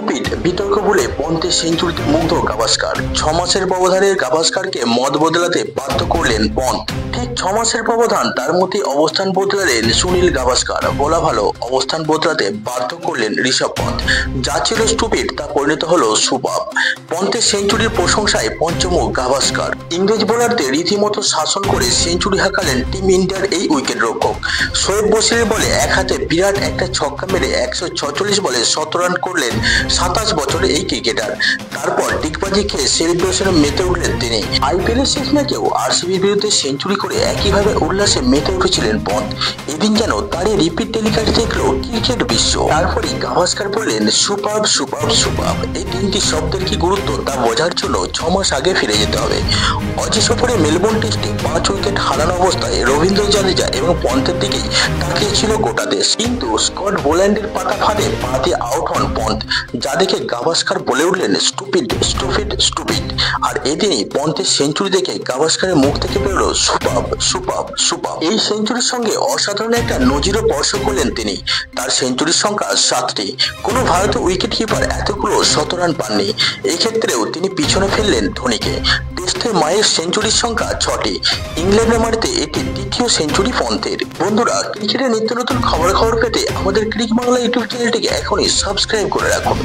Stupid বিতর্ক ভুলে পন্থের সেঞ্চুরিতে মুগ্ধ গাভাস্কার। 6 মাসের ব্যবধানে গাভাস্কারকে মত বদলাতে বাধ্য করলেন পন্থ। ঠিক 6 মাসের ব্যবধান, তার মধ্যে অবস্থান বদলালেন সুনীল গাভাস্কার। বলা ভালো, অবস্থান বদলাতে বাধ্য করলেন ঋষভ পন্থ। যা ছিল স্টুপিড তা পরিণত হলো সুপাব। পন্থের সেঞ্চুরির প্রশংসায় পঞ্চমুখ গাভাস্কার। ইংরেজ বোলারদের রীতিমতো শাসন করে সেঞ্চুরি হাঁকালেন টিম ইন্ডিয়ার এই উইকেট রক্ষক। শোয়েব বশিরের বলে এক হাতে বিরাট একটা ছক্কা মেরে 146 বলে 17 রান করলেন 27 বছরের এই ক্রিকেটার। তারপর ডিগবাজি খেয়ে সেলিব্রেশনে মেতে উঠলেন তিনি। আইপিএল এর শেষ ম্যাচেও আরসিবির বিরুদ্ধে সেঞ্চুরি করে একইভাবে উল্লাসে মেতে উঠেছিলেন পন্থ। এদিন যেন তারই রিপিট টেলিকাস্ট দেখলো ক্রিকেট বিশ্ব। তারপরে গাভাস্কার বললেন সুপাব সুপাব সুপাব। এই তিনটি শব্দের কি গুরুত্ব তা বোঝার জন্য 6 মাস আগে ফিরে যেতে হবে। অজি সফরে মেলবোর্ন টেস্টে 5 উইকেট হারানো অবস্থায় রবীন্দ্র জাদেজা এবং পন্থের দিকেই তাকিয়েছিল গোটা দেশ। কিন্তু স্কট বোল্যান্ডের পাতা ফাঁদে পা দিয়ে আউট হন পন্থ, যা দেখে গাভাস্কার বলে উঠলেন স্টুপিড স্টুপিড স্টুপিড। আর এদিনই পন্থের সেঞ্চুরি দেখে গাভাস্কারের মুখ থেকে বেরোলো সুপাব সুপাব সুপাব। এই সেঞ্চুরির সঙ্গে অসাধারণ একটা নজিরও স্পর্শ করলেন তিনি। তার সেঞ্চুরির সংখ্যা 7টি। কোনো ভারতীয় উইকেট কিপার এতগুলো 100 রান পাননি। এই ক্ষেত্রেও তিনি পিছনে ফেললেন ধোনিকে। টেস্টের মায়ের সেঞ্চুরির সংখ্যা 6টি। ইংল্যান্ডের মাটিতে এটি দ্বিতীয় সেঞ্চুরি পন্থের। বন্ধুরা, ক্রিকেটের নিত্য নতুন খবর পেতে আমাদের ক্রিক বাংলা ইউটিউব চ্যানেলটিকে এখনই সাবস্ক্রাইব করে রাখুন।